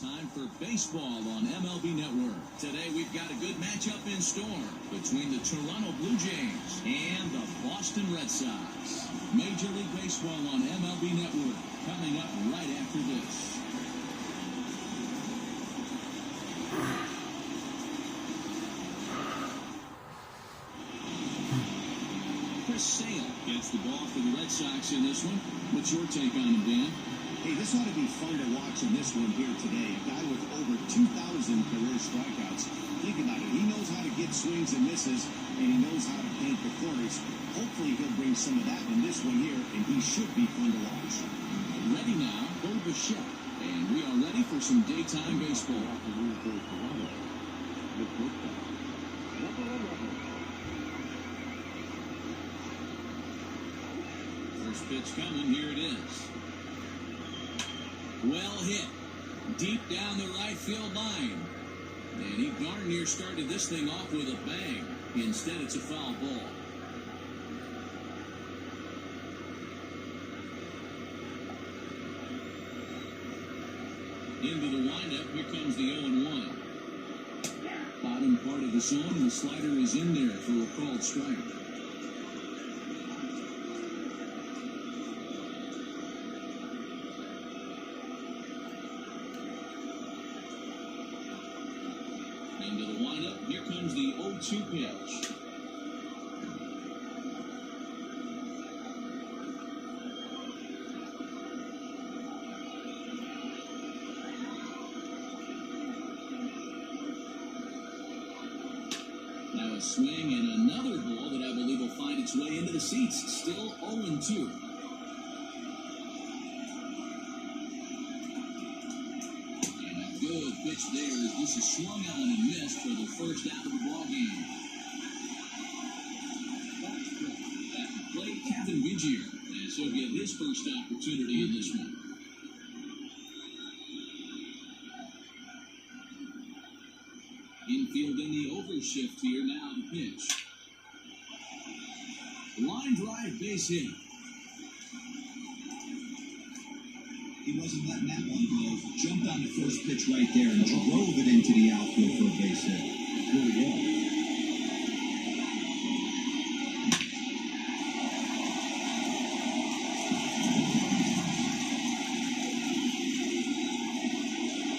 Time for baseball on MLB Network. Today we've got a good matchup in store between the Toronto Bluejays and the Boston Red Sox. Major League Baseball on MLB Network coming up right after this. Chris Sale gets the ball for the Red Sox in this one. What's your take on him, Dan? Hey, this ought to be fun to watch in this one here today. A guy with over 2,000 career strikeouts. Think about it. He knows how to get swings and misses, and he knows how to paint the corners. Hopefully he'll bring some of that in this one here, and he should be fun to watch. Ready now, Bo Bichette. And we are ready for some daytime baseball. First pitch coming, here it is. Well hit, deep down the right field line. And he darn near started this thing off with a bang. Instead, it's a foul ball. Into the windup, here comes the 0-1. Bottom part of the zone, and the slider is in there for a called strike. Into the windup, here comes the 0-2 pitch. Now a swing and another ball that I believe will find its way into the seats. Still 0-2. Good pitch there as this is swung on and missed for the first out of the ball game. At the plate, Kevin Bichette, and so he'll get his first opportunity in this one. Infield in the overshift here, now the pitch. Line drive, base hit. He wasn't letting that one go. Jumped on the first pitch right there and drove it into the outfield for a base hit. Really well.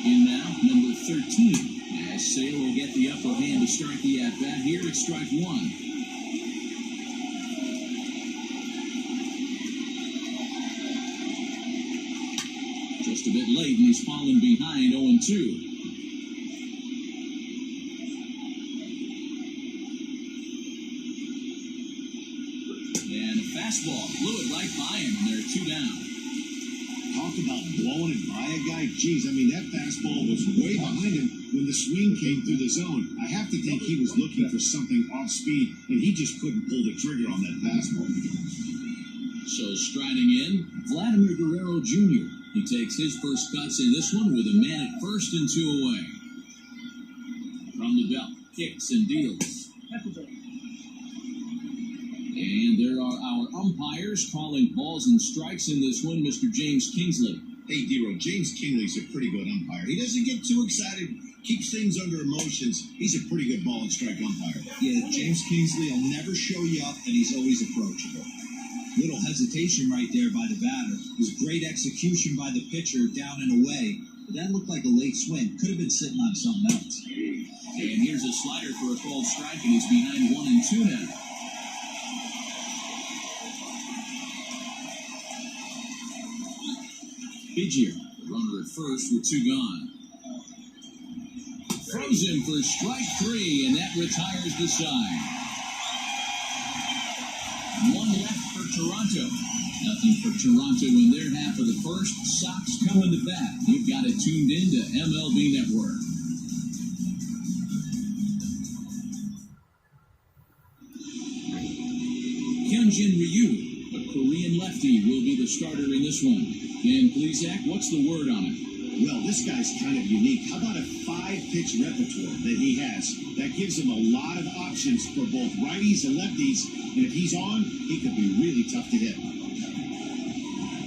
In now, number 13. As Sale will get the upper hand to start the at-bat. Here it's strike one. Just a bit late, and he's fallen behind 0-2. And a fastball blew it right by him, and they're 2 down. Talk about blowing it by a guy. Geez, I mean, that fastball was way behind him when the swing came through the zone. I have to think he was looking for something off speed, and he just couldn't pull the trigger on that fastball. So striding in, Vladimir Guerrero Jr. He takes his first cuts in this one with a man at first and 2 away. From the belt, kicks and deals. And there are our umpires calling balls and strikes in this one, Mr. James Kingsley. Hey, D-Row, James Kingley's a pretty good umpire. He doesn't get too excited, keeps things under emotions. He's a pretty good ball and strike umpire. Yeah, James Kingsley will never show you up, and he's always approachable. Little hesitation right there by the batter. It was great execution by the pitcher down and away, but that looked like a late swing. Could have been sitting on something else. And here's a slider for a called strike, and he's behind 1-2 now. Bichette, the runner at first with 2 gone. Throws him for strike 3, and that retires the side. 1 left for Toronto. Nothing for Toronto in their half of the first. Sox coming to bat. You've got it tuned in to MLB Network. Hyunjin Ryu, a Korean lefty, will be the starter in this one. And please, Zach, what's the word on it? Well, this guy's kind of unique. How about a 5-pitch repertoire that he has? That gives him a lot of options for both righties and lefties. And if he's on, he could be really tough to hit.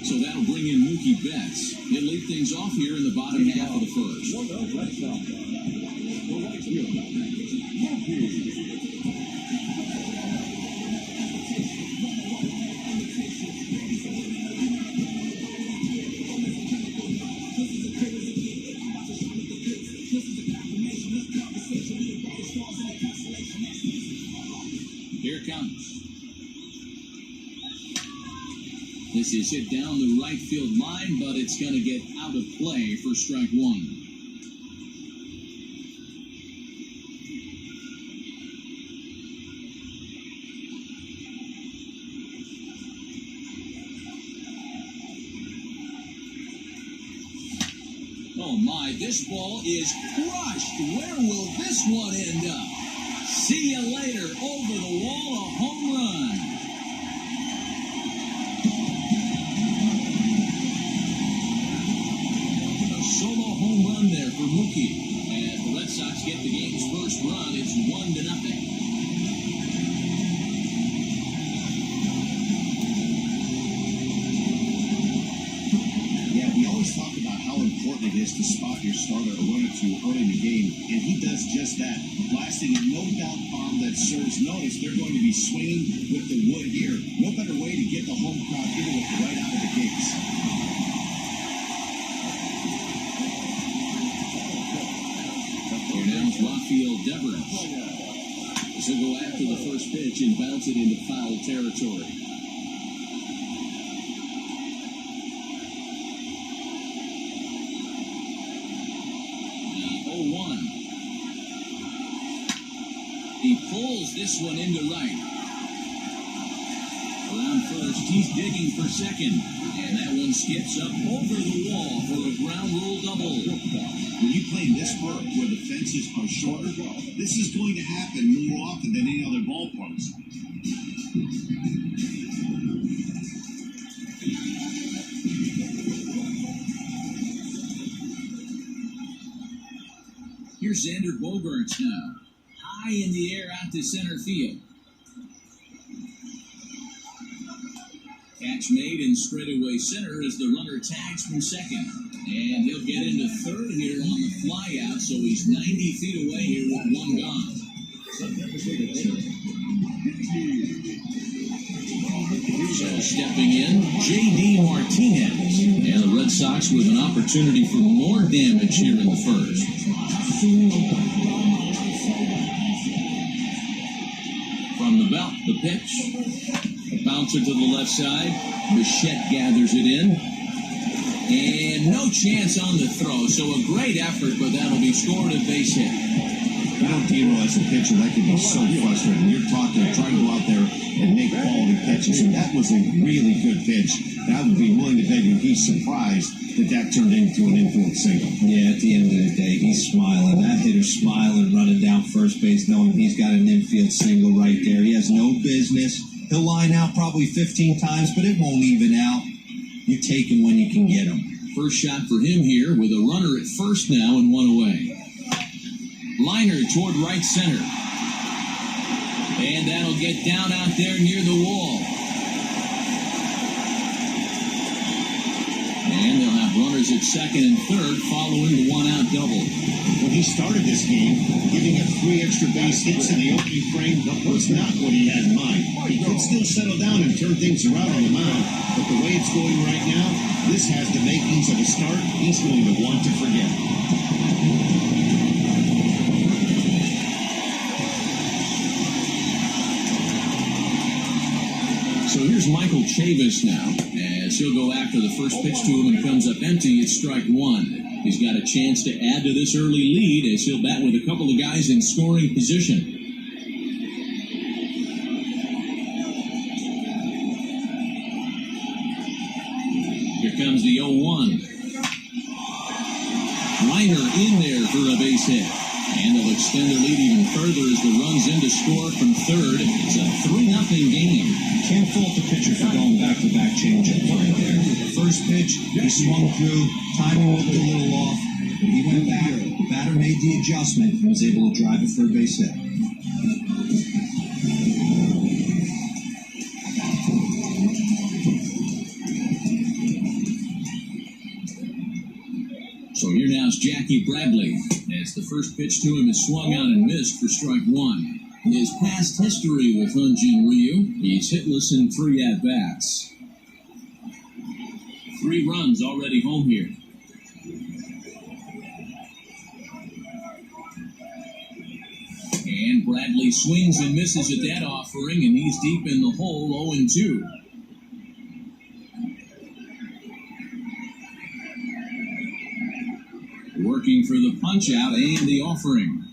So that'll bring in Mookie Betts. He'll lead things off here in the bottom half of the first. Here it comes. This is hit down the right field line, but it's going to get out of play for strike one. Oh my, this ball is crushed. Where will this one end up? See you later. Over the wall, a home run. A solo home run there for Mookie. As the Red Sox get the game's first run, it's 1-0. Talk about how important it is to spot your starter or run it to early in the game, and he does just that. Blasting a no-doubt bomb that serves notice. They're going to be swinging with the wood here. No better way to get the home crowd into it right out of the gates. Here now is Rafael Devers. This will go after the first pitch and bounce it into foul territory. 0-1. He pulls this one into right. Around first, he's digging for second. And that one skips up over the wall for a ground rule double. When you play in this park where the fences are shorter, this is going to happen more often than any other ballparks. Here's Xander Bogaerts now. High in the air out to center field. Catch made in straightaway center as the runner tags from second. And he'll get into third here on the flyout, so he's 90 feet away here with one gone. So stepping in, J.D. Martinez. And the Red Sox with an opportunity for more damage here in the first. From the belt, the pitch. A bouncer to the left side. Bichette gathers it in. And no chance on the throw. So a great effort, but that'll be scored a base hit. You know, Dino, as a pitcher, that can be so frustrating. You're trying to go out there and make quality pitches. And that was a really good pitch. And I would be willing to bet you he's surprised that turned into an infield single. Yeah, at the end of the day, he's smiling. That hitter's smiling, running down first base, knowing he's got an infield single right there. He has no business. He'll line out probably 15 times, but it won't even out. You take him when you can get him. First shot for him here with a runner at first now and one away. Liner toward right center. And that'll get down out there near the wall. And they'll have runners at second and third following the one-out double. When he started this game, giving up 3 extra base hits in the opening frame was not what he had in mind. He could still settle down and turn things around on the mound, but the way it's going right now, this has the makings of a start he's going to want to forget. So here's Michael Chavis now, as he'll go after the first pitch to him and comes up empty at strike one. He's got a chance to add to this early lead as he'll bat with a couple of guys in scoring position. Here comes the 0-1. Liner in there for a base hit. And they'll extend their lead even further as the runs in to score from third. It's a 3-0 game. Can't fault the pitcher for going back-to-back changeups right there. First pitch, he swung through, timing was a little off. He went back, the batter made the adjustment and was able to drive it for a base hit. Jackie Bradley, as the first pitch to him is swung on and missed for strike one. His past history with Hyunjin Ryu, he's hitless in 3 at-bats. 3 runs already home here. And Bradley swings and misses at that offering, and he's deep in the hole, 0-2. Working for the punch-out and the offering.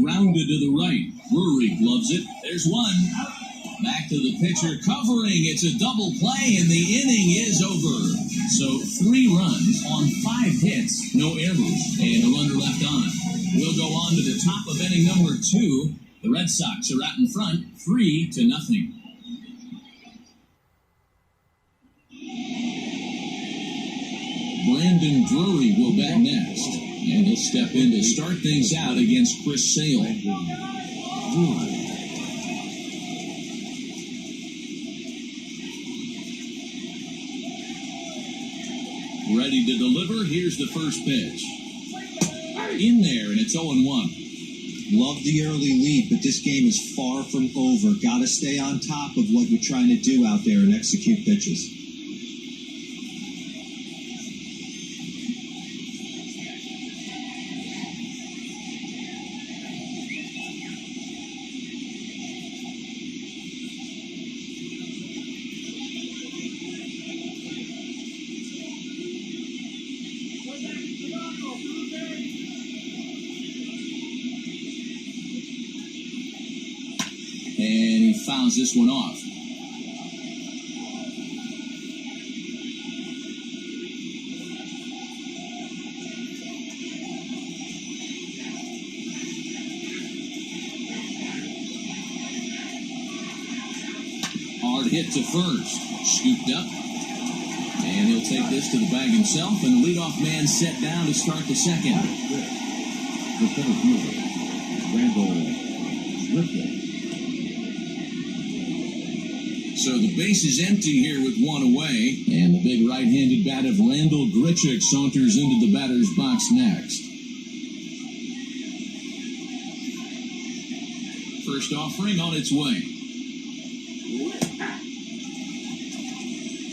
Grounded to the right. Drury gloves it. There's one. Back to the pitcher, covering. It's a double play, and the inning is over. So 3 runs on 5 hits, no errors, and a runner left on. We'll go on to the top of inning number 2. The Red Sox are out in front, 3-0. Brandon Drury will bat next, and he'll step in to start things out against Chris Sale. Ready to deliver. Here's the first pitch. In there, and it's 0-1. Love the early lead, but this game is far from over. Got to stay on top of what you're trying to do out there and execute pitches. And he fouls this one off. Hard hit to first. Scooped up. And he'll take this to the bag himself, and the leadoff man set down to start the second. The center fielder, Randall Griffith. So the base is empty here with 1 away, and the big right-handed bat of Randall Grichuk saunters into the batter's box next. First offering on its way.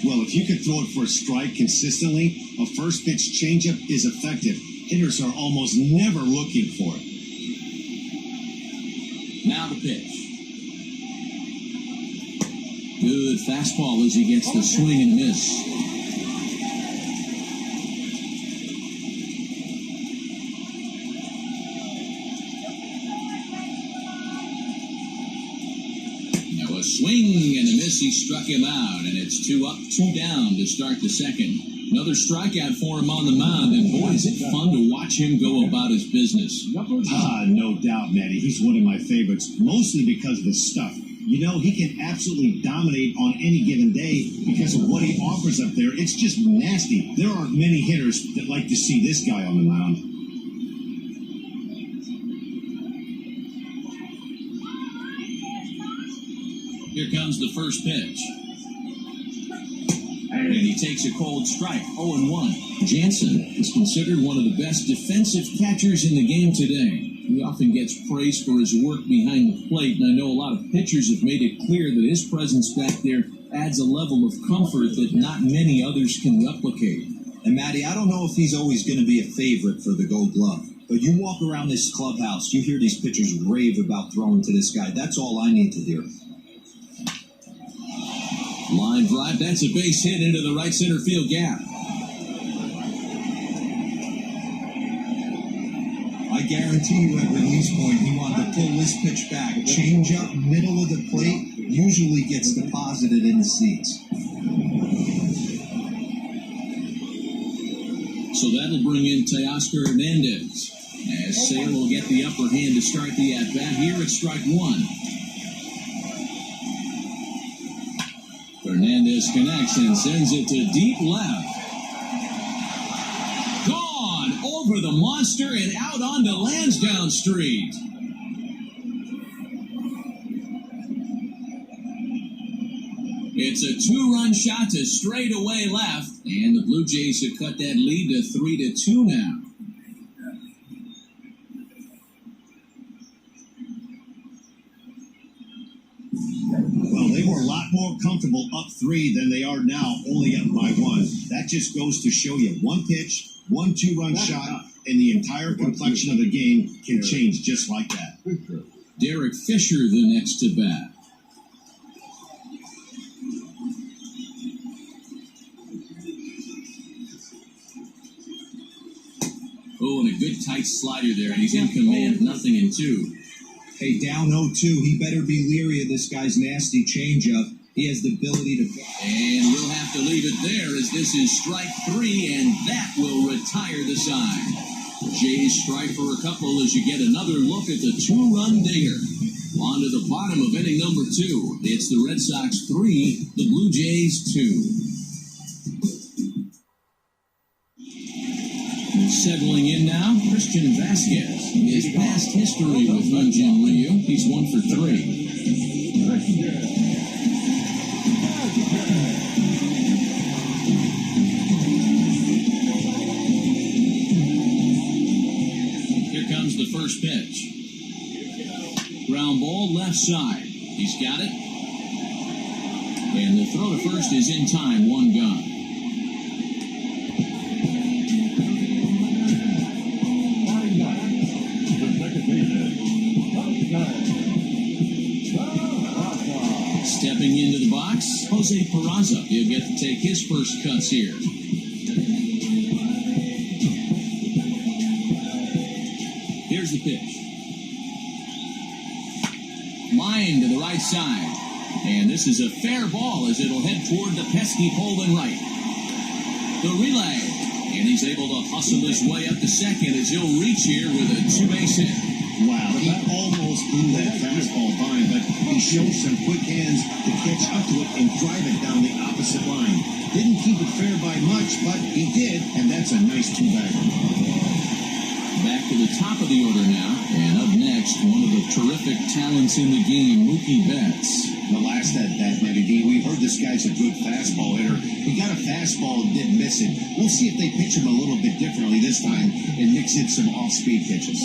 Well, if you can throw it for a strike consistently, a first pitch changeup is effective. Hitters are almost never looking for it. Now the pitch. Good fastball as he gets the swing and miss. Now a swing and a miss. He struck him out, and it's 2 up, 2 down to start the second. Another strikeout for him on the mound, and boy, is it fun to watch him go about his business. No doubt, Matty. He's one of my favorites, mostly because of his stuff. You know, he can absolutely dominate on any given day because of what he offers up there. It's just nasty. There aren't many hitters that like to see this guy on the mound. Here comes the first pitch. And he takes a cold strike, 0-1. Jansen is considered one of the best defensive catchers in the game today. He often gets praised for his work behind the plate, and I know a lot of pitchers have made it clear that his presence back there adds a level of comfort that not many others can replicate. And Matty, I don't know if he's always going to be a favorite for the Gold Glove, but you walk around this clubhouse, you hear these pitchers rave about throwing to this guy. That's all I need to hear. Line drive, that's a base hit into the right center field gap. I guarantee you at release point, he wanted to pull this pitch back. Change up, middle of the plate, usually gets deposited in the seats. So that'll bring in Teoscar Hernandez, as Sale will get the upper hand to start the at-bat. Here at strike 1. Hernandez connects and sends it to deep left. Gone over the monster and out onto Lansdowne Street. It's a 2-run shot to straightaway left, and the Blue Jays have cut that lead to 3-2 now. Well, they were a lot more comfortable up 3 than they are now, only up by 1. That just goes to show you one pitch, one 2-run shot, and the entire complexion of the game can change just like that. Derek Fisher the next to bat. Oh, and a good tight slider there, and he's in command, 0-2. Hey, down 0-2. He better be leery of this guy's nasty changeup. He has the ability to... And we'll have to leave it there as this is strike 3, and that will retire the side. Jays strike for a couple as you get another look at the 2-run dinger. On to the bottom of inning number 2. It's the Red Sox 3, the Blue Jays 2. Settling in now, Christian Vasquez. His past history with Hyun-Jin Ryu, he's 1 for 3. Here comes the first pitch. Ground ball left side. He's got it. And the throw to first is in time, 1 gone. Stepping into the box, Jose Peraza. He'll get to take his first cuts here. Here's the pitch. Line to the right side. And this is a fair ball as it'll head toward the pesky pole and right. The relay. And he's able to hustle his way up to second as he'll reach here with a 2-base hit. Wow, he almost blew that fastball by, but he showed some quick hands to catch up to it and drive it down the opposite line. Didn't keep it fair by much, but he did, and that's a nice 2-bagger. Back to the top of the order now, and up next, one of the terrific talents in the game, Mookie Betts. The last at that, Matty D, we heard this guy's a good fastball hitter. He got a fastball and didn't miss it. We'll see if they pitch him a little bit differently this time and mix in some off-speed pitches.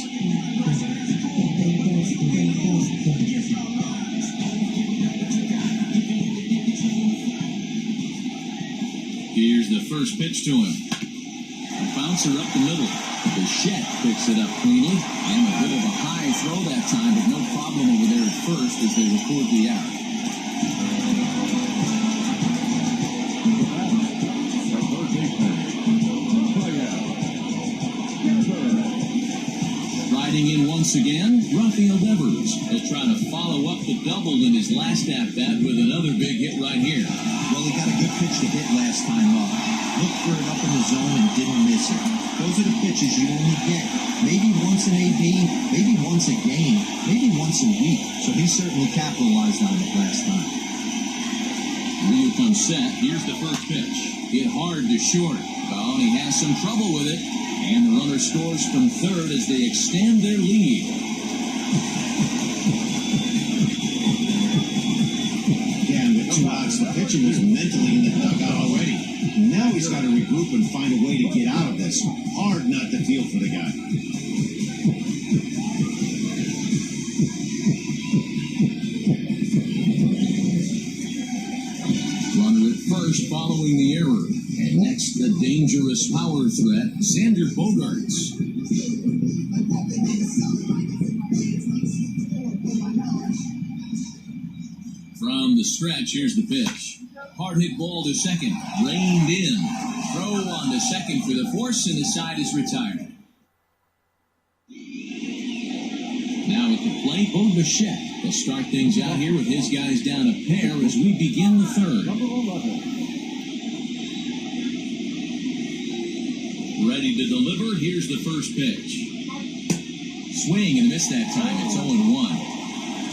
Here's the first pitch to him. A bouncer up the middle. Bichette picks it up cleanly. And a bit of a high throw that time, but no problem over there at first as they record the out. Riding in once again, Rafael Devers. He'll try to follow up the double in his last at-bat with another big hit right here. Well, he got a good pitch to hit last time up. Looked for it up in the zone and didn't miss it. Those are the pitches you only get. Maybe once an AB, maybe once a game, maybe once a week. So he certainly capitalized on it last time. Ryu comes set. Here's the first pitch. Hit hard to short. Oh, and he has some trouble with it. And the runner scores from third as they extend their lead. Yeah, and with 2 outs, the pitcher was mentally in the dugout already. Now he's got to regroup and find a way to get out of this. Hard not to feel for the guy. Runner at first following the error. And next, the dangerous power threat, Xander Bogaerts. From the stretch, here's the pitch. Hard hit ball to second, reined in. Throw on to second for the force, and the side is retired. Now at the plate, Bo Bichette will start things out here with his guys down a pair as we begin the third. Ready to deliver, here's the first pitch. Swing and miss that time, it's 0-1.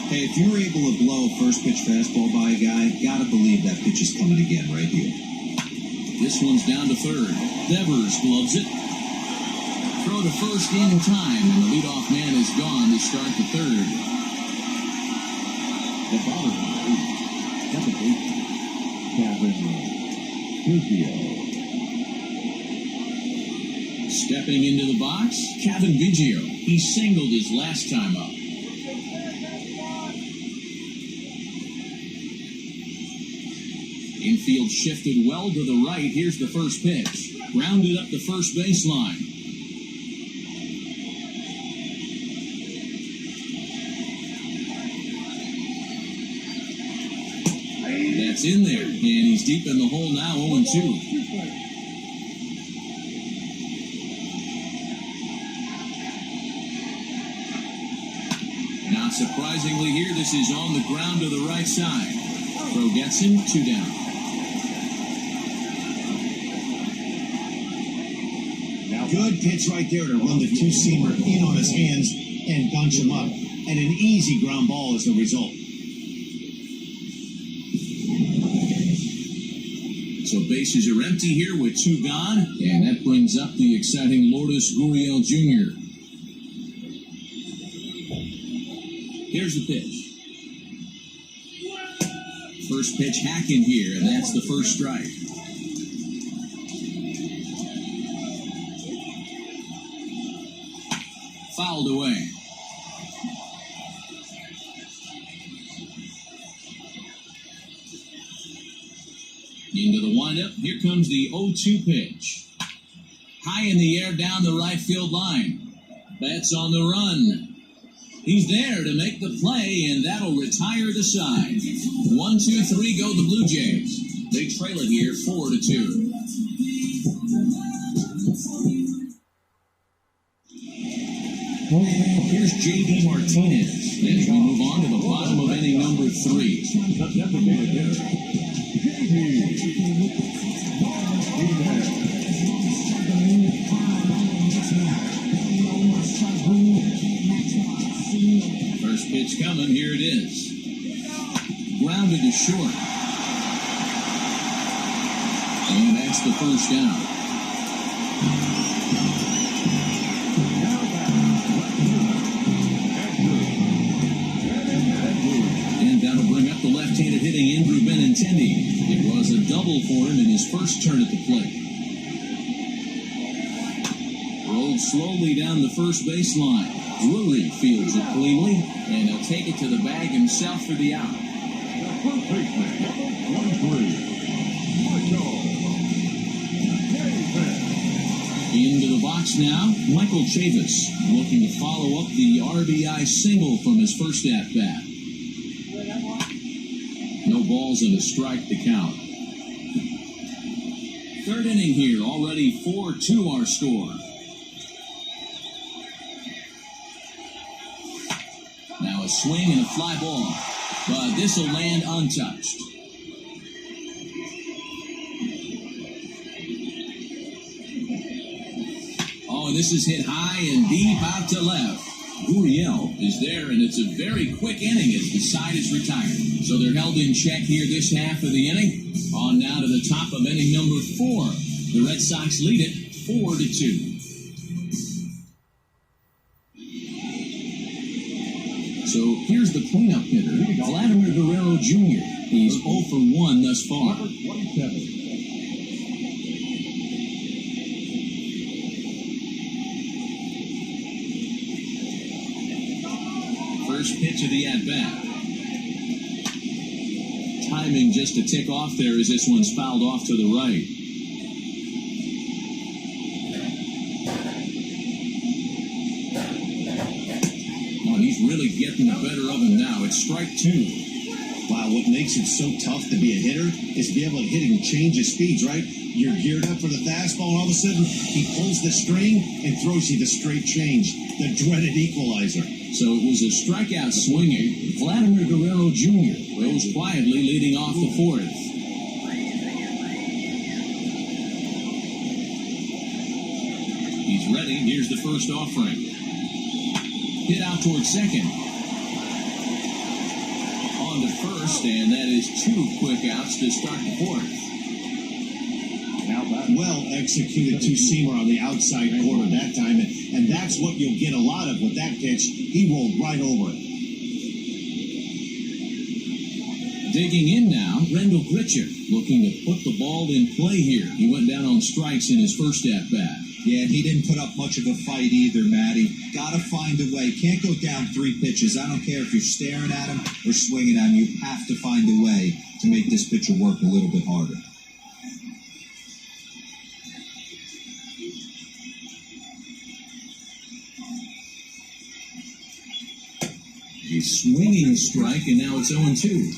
Hey, if you were able to blow a first pitch fastball by a guy, gotta believe that pitch is coming again right here. This one's down to third. Devers gloves it. Throw to first in time, and the leadoff man is gone to start the third. Stepping into the box, Kevin Biggio. He singled his last time up. Infield shifted well to the right. Here's the first pitch. Grounded up the first baseline. That's in there, and he's deep in the hole now, 0-2. Not surprisingly here, this is on the ground to the right side. Throw gets him, 2 down. Good pitch right there to run the two-seamer in on his hands and bunch him up. And an easy ground ball is the result. So bases are empty here with 2 gone, and that brings up the exciting Lourdes Gurriel Jr. Here's the pitch. First pitch hacking here, and that's the first strike. Fouled away. Into the windup. Here comes the 0-2 pitch. High in the air down the right field line. Betts on the run. He's there to make the play, and that'll retire the side. 1-2-3 go the Blue Jays. They trail it here 4-2. Here's J.D. Martinez as we move on to the bottom of inning number 3. First pitch coming, here it is. Grounded to short. And that's the first down. And that'll bring up the left-handed hitting Andrew Benintendi. It was a double for him in his first turn at the plate. Rolled slowly down the first baseline. Drury fields it cleanly, and he'll take it to the bag himself for the out. Into the box now, Michael Chavis, looking to follow up the RBI single from his first at-bat. No balls and a strike to count. Third inning here, already 4-2 our score. Now a swing and a fly ball, but this will land untouched. Oh, and this is hit high and deep out to left. Gurriel is there, and it's a very quick inning as the side is retired. So they're held in check here this half of the inning. On now to the top of inning number 4. The Red Sox lead it 4-2. So here's the cleanup hitter, Vladimir Guerrero Jr. He's 0 for 1 thus far. First pitch of the at-bat. Timing just a tick off there as this one's fouled off to the right. Oh, he's really getting the better of him now. It's strike 2. Wow, what makes it so tough to be a hitter is to be able to hit and change his speeds, right? You're geared up for the fastball, and all of a sudden, he pulls the string and throws you the straight change, the dreaded equalizer. So it was a strikeout swinging. Vladimir Guerrero Jr. rose quietly, leading off the 4th. He's ready. Here's the first offering. Hit out towards second. On to first, and that is 2 quick outs to start the 4th. Well-executed two-seamer on the outside corner that time, and that's what you'll get a lot of with that pitch. He rolled right over it. Digging in now, Rendell Gritcher, looking to put the ball in play here. He went down on strikes in his first at-bat. Yeah, and he didn't put up much of a fight either, Matty. Gotta find a way. Can't go down 3 pitches. I don't care if you're staring at him or swinging at him. You have to find a way to make this pitcher work a little bit harder. A swinging strike, and now it's 0-2.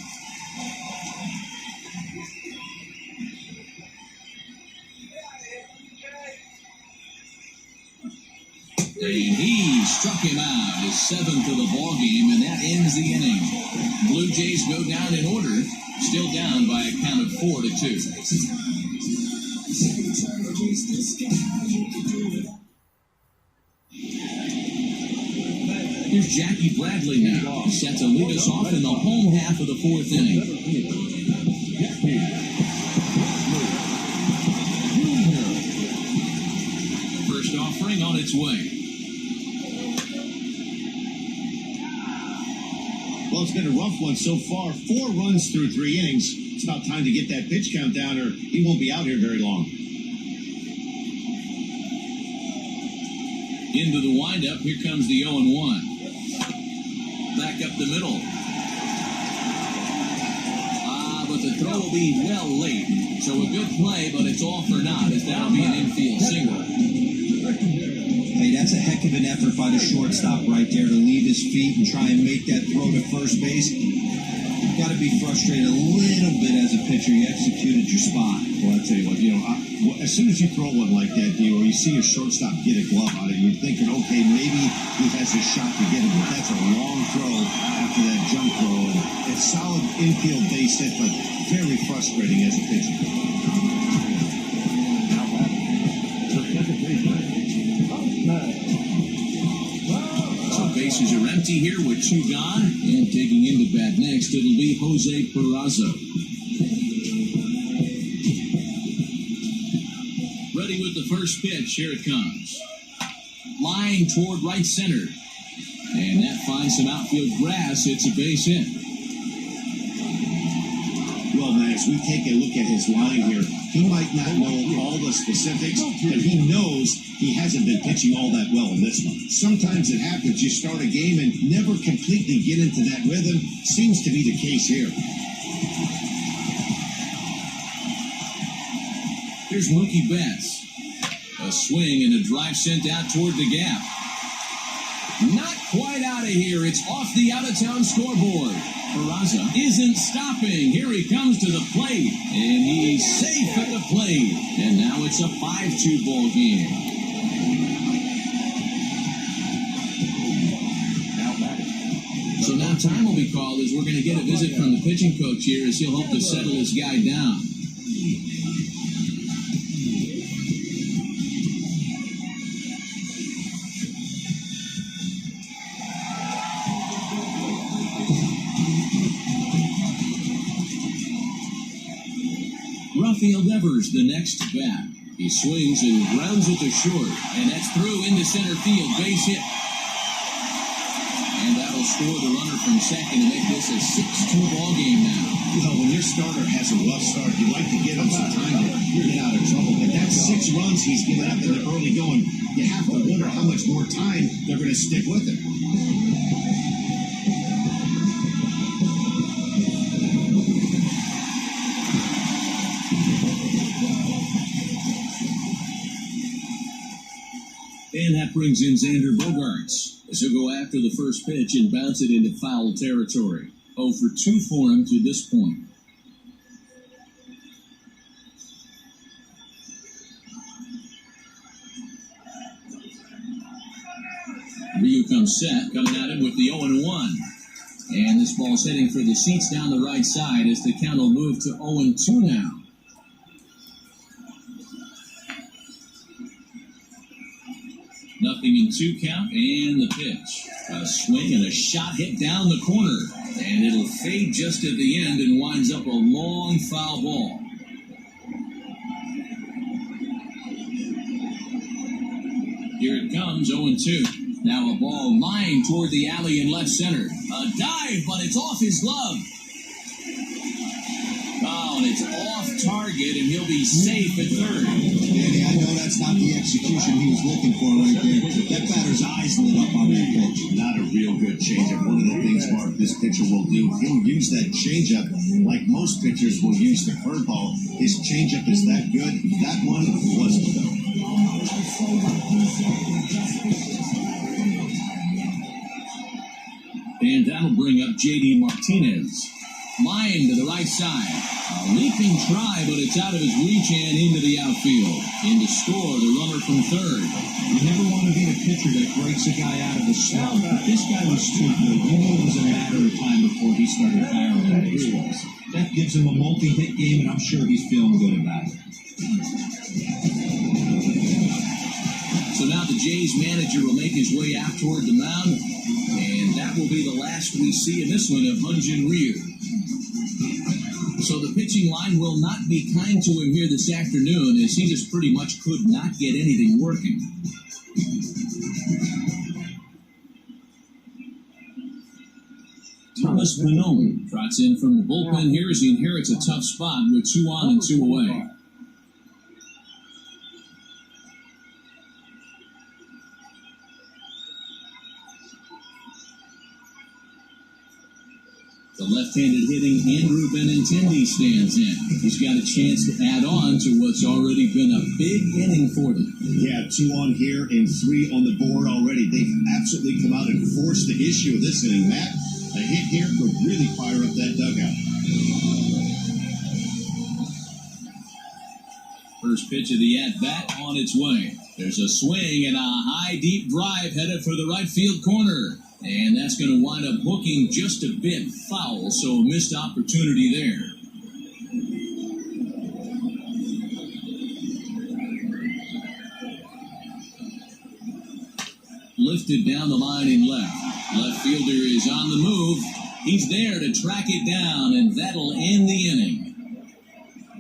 And he struck him out, his 7th of the ball game, and that ends the inning. Blue Jays go down in order, still down by a count of 4-2. Here's Jackie Bradley now. He's set to lead us off in the home half of the 4th inning. First offering on its way. Well, it's been a rough one so far. 4 runs through 3 innings. It's about time to get that pitch count down, or he won't be out here very long. Into the windup, here comes the 0-1. Back up the middle. But the throw will be well late. So a good play, but it's all for naught, as that'll be an infield single. Hey, that's a heck of an effort by the shortstop right there to leave his feet and try and make that throw to first base. Got to be frustrated a little bit as a pitcher. You executed your spot. Well, I tell you what, as soon as you throw one like that, or you see your shortstop get a glove on it, you're thinking, okay, maybe he has a shot to get it, but that's a long throw after that jump throw. And it's solid infield base hit, but very frustrating as a pitcher. So bases are empty here with 2 gone, and digging into bat next, it'll be Jose Peraza. Ready with the first pitch. Here it comes. Line toward right center. And that finds some outfield grass. It's a base hit. Well, Max, we take a look at his line here. He might not know all the specifics, but he knows he hasn't been pitching all that well in this one. Sometimes it happens. You start a game and never completely get into that rhythm. Seems to be the case here. Here's Mookie Betts. A swing and a drive sent out toward the gap. Not quite out of here. It's off the out-of-town scoreboard. Peraza isn't stopping. Here he comes to the plate. And he's safe at the plate. And now it's a 5-2 ball game. So now time will be called as we're going to get a visit from the pitching coach here as he'll hope to settle his guy down. Rafael Devers, the next bat. He swings and grounds it to short, and that's through into center field, base hit. And that'll score the runner from second to make this a 6-2 ball game now. You know, when your starter has a rough start, you like to give him some time to get out of trouble. But that's 6 runs he's given up in the early going. You have to wonder how much more time they're going to stick with him. And that brings in Xander Bogaerts, as he'll go after the first pitch and bounce it into foul territory. 0 for 2 for him to this point. Ryu comes set, coming at him with the 0-1. And this ball's heading for the seats down the right side as the count will move to 0-2 now. Nothing in 2 count, and the pitch. A swing and a shot hit down the corner. And it'll fade just at the end and winds up a long foul ball. Here it comes, 0-2. Now a ball lined toward the alley in left center. A dive, but it's off his glove. Oh, and it's off target, and he'll be safe at third. Danny, I know that's not the execution he was looking for right there. That batter's eyes lit up on that pitch. Not a real good changeup. One of the things, Mark, this pitcher will do, he'll use that changeup like most pitchers will use the curveball. His changeup is that good. That one wasn't, though. And that'll bring up J.D. Martinez. Line to the right side. A leaping try, but it's out of his reach and into the outfield. In to score, the runner from third. You never want to be the pitcher that breaks a guy out of a slump. But this guy was too good. You knew it was a matter of time before he started barreling baseballs. That gives him a multi-hit game, and I'm sure he's feeling good about it. So now the Jays manager will make his way out toward the mound, and that will be the last we see in this one of Hyun-Jin Ryu. So the pitching line will not be kind to him here this afternoon, as he just pretty much could not get anything working. Thomas Pannone trots in from the bullpen here as he inherits a tough spot with 2 on and 2 away. The left-handed hitting Andrew Benintendi stands in. He's got a chance to add on to what's already been a big inning for them. Yeah, 2 on here and 3 on the board already. They've absolutely come out and forced the issue of this inning, Matt. A hit here could really fire up that dugout. First pitch of the at-bat on its way. There's a swing and a high, deep drive headed for the right field corner. And that's going to wind up booking just a bit foul, so a missed opportunity there. Lifted down the line in left. Left fielder is on the move. He's there to track it down, and that'll end the inning.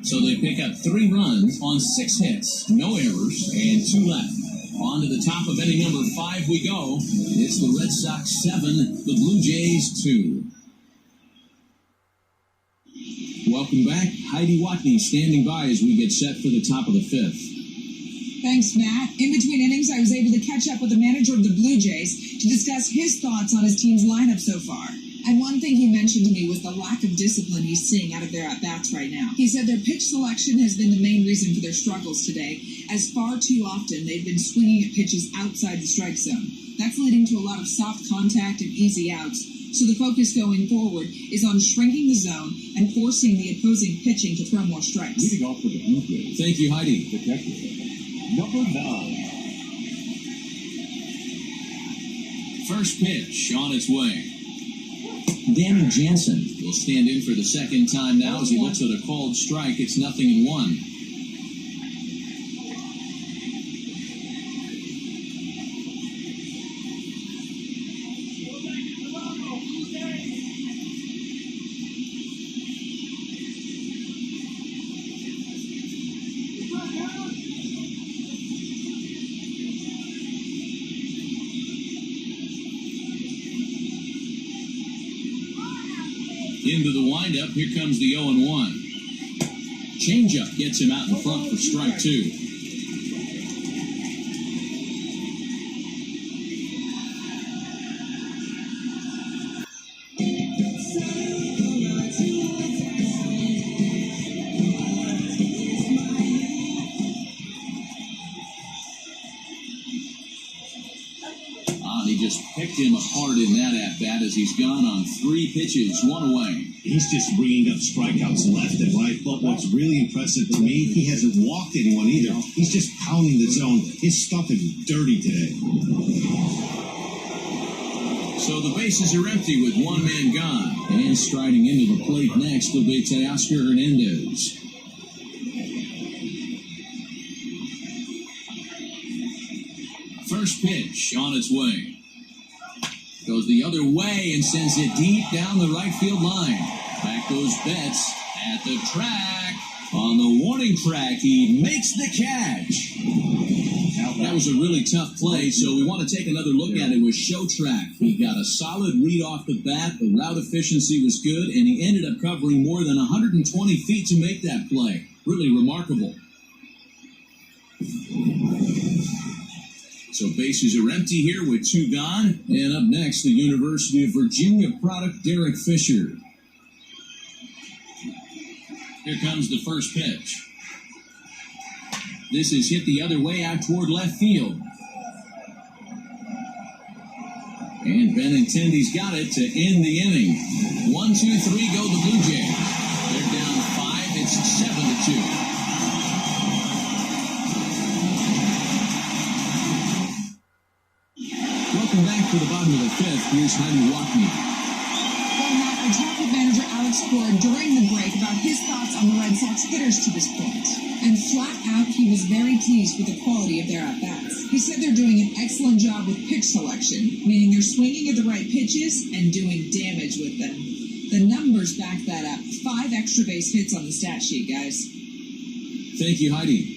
So they pick up 3 runs on 6 hits, no errors, and 2 left. On to the top of inning number 5 we go. It's the Red Sox 7, the Blue Jays 2. Welcome back. Heidi Watney standing by as we get set for the top of the 5th. Thanks, Matt. In between innings, I was able to catch up with the manager of the Blue Jays to discuss his thoughts on his team's lineup so far. And one thing he mentioned to me was the lack of discipline he's seeing out of their at-bats right now. He said their pitch selection has been the main reason for their struggles today, as far too often they've been swinging at pitches outside the strike zone. That's leading to a lot of soft contact and easy outs. So the focus going forward is on shrinking the zone and forcing the opposing pitching to throw more strikes. Leading off for the Bluejays. Thank you, Heidi. Number 9. First pitch on its way. Danny Jansen will stand in for the second time now as he looks at a called strike. It's 0-1. Into the windup, here comes the 0-1. Changeup gets him out in front for strike 2. He just picked him apart in that at-bat as he's gone on 3 pitches, 1 away. He's just bringing up strikeouts left and right. But what's really impressive to me, he hasn't walked anyone either. He's just pounding the zone. His stuff is dirty today. So the bases are empty with 1 man gone. And striding into the plate next will be Teoscar Hernandez. First pitch on its way. Goes the other way and sends it deep down the right field line. Back goes Betts at the track. On the warning track, he makes the catch. That was a really tough play, so we want to take another look at it with Show Track. He got a solid read off the bat, the route efficiency was good, and he ended up covering more than 120 feet to make that play. Really remarkable. So bases are empty here with 2 gone. And up next, the University of Virginia product, Derek Fisher. Here comes the first pitch. This is hit the other way out toward left field. And Benintendi's got it to end the inning. 1, 2, 3 go the Blue Jays. They're down 5. It's 7-2. Welcome back to the bottom of the 5th. Here's Heidi Walkney. Well, Matt, I talked with manager Alex Cora during the break about his thoughts on the Red Sox hitters to this point. And flat out, he was very pleased with the quality of their at-bats. He said they're doing an excellent job with pitch selection, meaning they're swinging at the right pitches and doing damage with them. The numbers back that up. 5 extra base hits on the stat sheet, guys. Thank you, Heidi.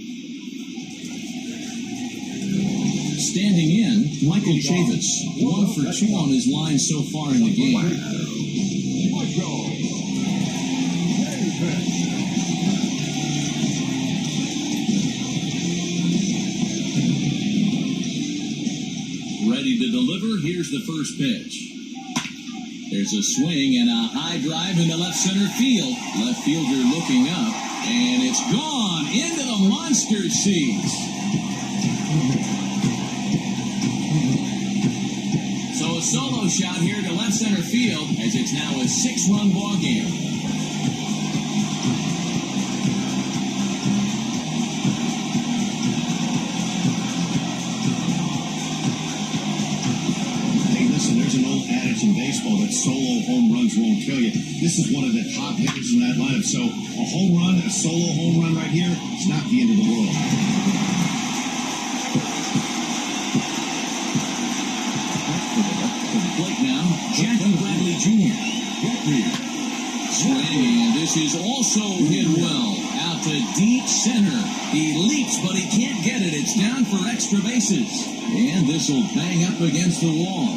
Standing in, Michael Chavis, 1 for 2 on his line so far in the game. Ready to deliver, here's the first pitch. There's a swing and a high drive into left center field. Left fielder looking up, and it's gone into the monster seats. So a solo shot here to left center field as it's now a 6-run ball game. Hey, listen, there's an old adage in baseball that solo home runs won't kill you. This is one of the top hitters in that lineup. So a home run, a solo home run right here, it's not the end of the world. Jackie Bradley Jr. Swing, and this is also hit well. Out to deep center. He leaps, but he can't get it. It's down for extra bases. And this will bang up against the wall.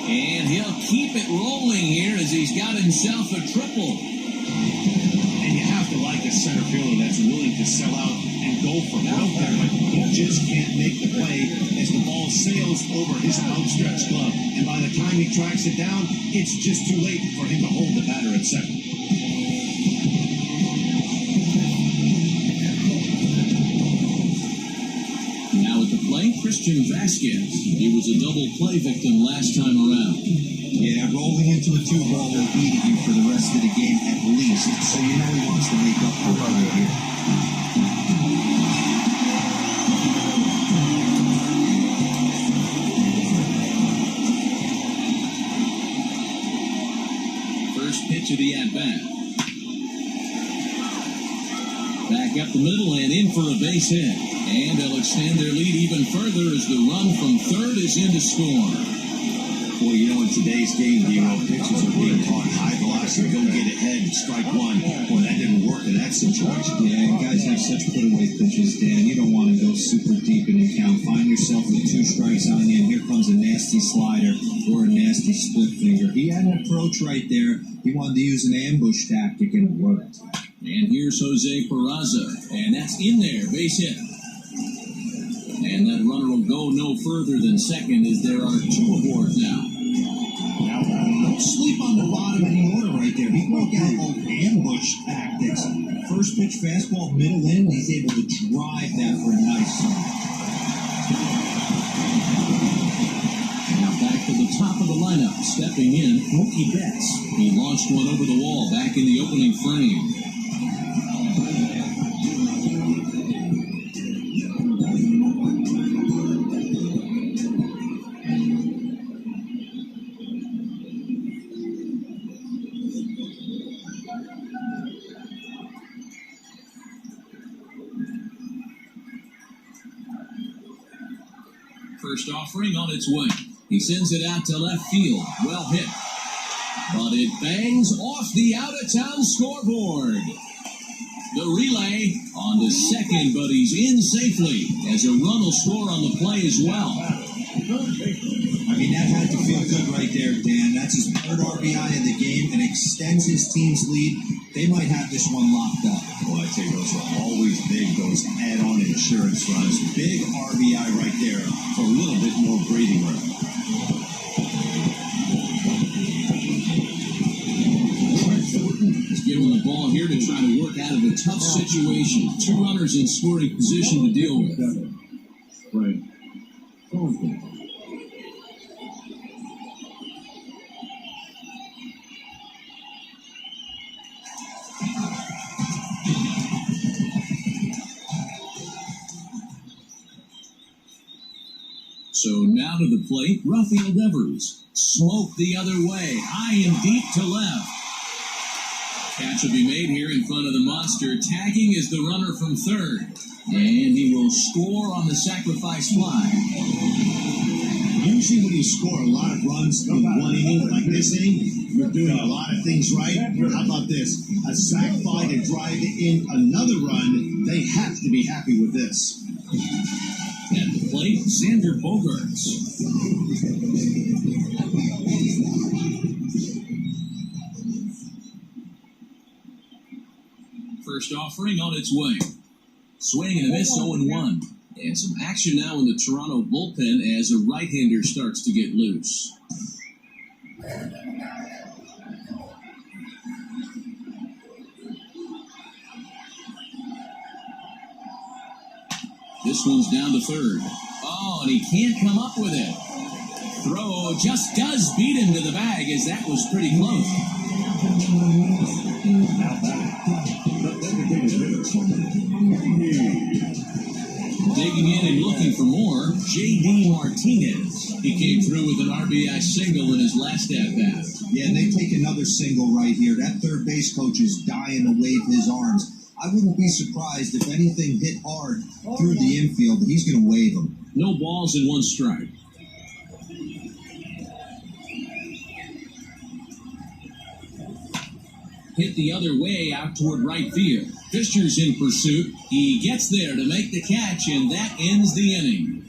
And he'll keep it rolling here as he's got himself a triple. And you have to like a center fielder that's willing to sell out and go for broke there, but he just can't make the play as the ball sails over his outstretched glove. And by the time he tracks it down, it's just too late for him to hold the batter at second. Now at the plate, Christian Vasquez. He was a double play victim last time around. Yeah, rolling into a 2-ball will eat you for the rest of the game at least, so you know he wants to make up for it right here. Pitch of the at-bat. Back up the middle and in for a base hit. And they'll extend their lead even further as the run from third is in to score. Boy, you know, in today's game, pitchers are being taught high velocity, go get ahead and strike one. Boy, that didn't work in that situation. Yeah, and guys have such put-away pitches, Dan. You don't want to go super deep in the count. Find yourself with 2 strikes on you, and here comes a nasty slider or a nasty split finger. He had an approach right there. He wanted to use an ambush tactic, and it worked. And here's Jose Peraza, and that's in there, base hit. And that runner will go no further than second as there are 2 aboard now. Now, don't sleep on the bottom of the order right there. He broke out on ambush tactics. First pitch fastball, middle in, he's able to drive that for a nice swing. Now back to the top of the lineup, stepping in, Mookie Betts. He launched one over the wall back in the opening frame. First offering on its way. He sends it out to left field. Well hit. But it bangs off the out-of-town scoreboard. The relay on to second, but he's in safely as a run will score on the play as well. I mean, that had to feel good right there, Dan. That's his third RBI in the game and extends his team's lead. They might have this one locked up. Well, I tell you, those are always big, those add-on insurance runs. Big RBI right there for a little bit more breathing room. He's given the ball here to try to work out of a tough situation. Two runners in scoring position to deal with. Right. So now to the plate, Rafael Devers. Smoke the other way, high and deep to left. Catch will be made here in front of the monster. Tagging is the runner from third. And he will score on the sacrifice fly. Usually when you score a lot of runs in one inning, like this inning, you're doing a lot of things right. How about this? A sac fly to drive in another run. They have to be happy with this. At the plate, Xander Bogaerts. First offering on its way. Swing and a miss, 0-1. And some action now in the Toronto bullpen as a right-hander starts to get loose. This one's down to third. Oh, and he can't come up with it. Throw just does beat him to the bag as that was pretty close. Digging in and looking for more, J.D. Martinez. He came through with an RBI single in his last at-bat. Yeah, and they take another single right here. That third base coach is dying to wave his arms. I wouldn't be surprised if anything hit hard through the infield. He's going to wave them. No balls and one strike. Hit the other way out toward right field. Fisher's in pursuit. He gets there to make the catch, and that ends the inning.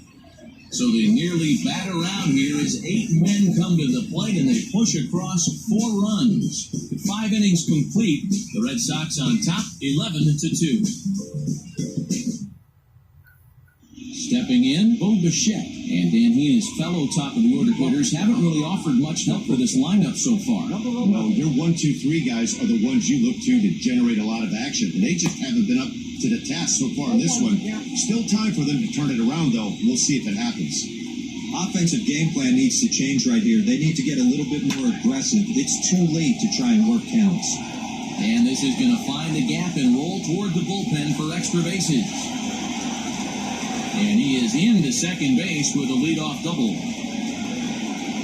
So they nearly bat around here as 8 men come to the plate, and they push across 4 runs. 5 innings complete. The Red Sox on top, 11-2. Stepping in, Bo Bichette. And Dan, he and his fellow top-of-the-order hitters haven't really offered much help for this lineup so far. No, your 1, 2, 3 guys are the ones you look to generate a lot of action. And they just haven't been up to the task so far in this one. Still time for them to turn it around, though. We'll see if it happens. Offensive game plan needs to change right here. They need to get a little bit more aggressive. It's too late to try and work counts. And this is going to find the gap and roll toward the bullpen for extra bases. And he is into second base with a leadoff double.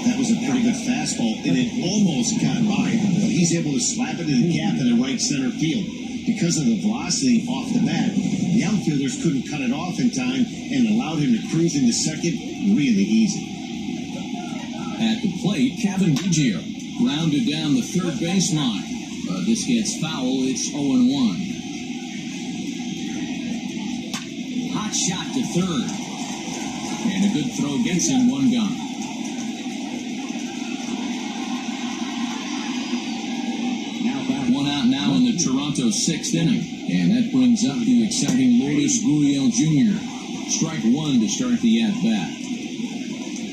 That was a pretty good fastball, and it almost got by. But he's able to slap it in the gap in the right center field. Because of the velocity off the bat, the outfielders couldn't cut it off in time and allowed him to cruise into second really easy. At the plate, Kevin Biggio grounded down the third baseline. But this gets foul. It's 0-1. Hot shot to third. And a good throw gets him 1 gone. One out now in the Toronto 6th inning. And that brings up the exciting Lourdes Gurriel Jr. Strike 1 to start the at-bat.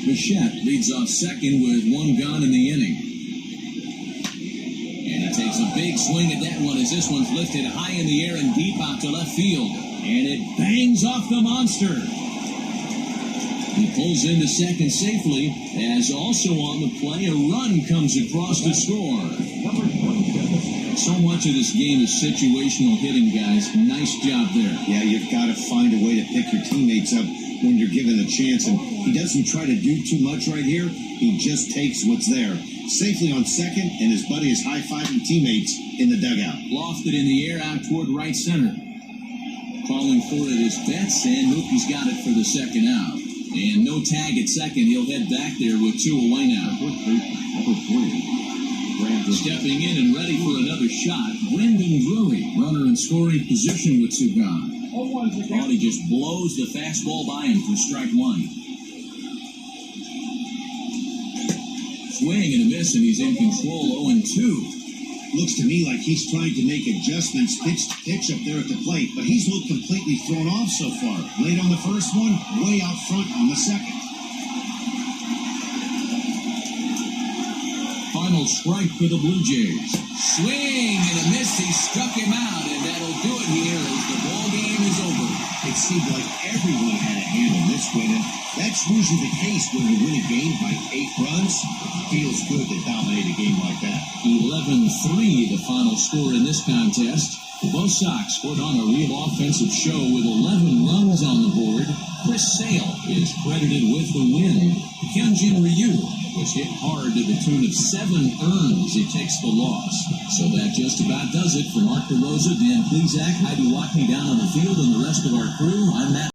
Bichette leads off second with 1 gone in the inning. And he takes a big swing at that one as this one's lifted high in the air and deep out to left field. And it bangs off the monster. He pulls into second safely as also on the play a run comes across to score. So much of this game is situational hitting, guys. Nice job there. Yeah, you've got to find a way to pick your teammates up when you're given a chance. And he doesn't try to do too much right here. He just takes what's there. Safely on second, and his buddy is high-fiving teammates in the dugout. Lofted in the air out toward right center. Calling for it is Betts, and Mookie's got it for the second out. And no tag at second. He'll head back there with 2 away now. Stepping in and ready for another shot. Wind and Drury, runner in scoring position with two gone. He just blows the fastball by him for strike one. Swing and a miss, and he's in control, 0-2. Looks to me like he's trying to make adjustments pitch to pitch up there at the plate, but he's looked completely thrown off so far. Late on the first one, way out front on the second. Final strike for the Blue Jays. Swing and a miss. He struck him out, and that'll do it here as the ball game is over. It seemed like everyone had a hand in this win, and that's usually the case when you win a game by 8 runs. Feels good to dominate a game like that. 11-3, the final score in this contest. Both Sox put on a real offensive show with 11 runs on the board. Chris Sale is credited with the win. Hyunjin Ryu was hit hard to the tune of 7 earns. He takes the loss. So that just about does it. For Mark DeRosa, Dan Plezak, Heidi Walking down on the field, and the rest of our crew, I'm Matt.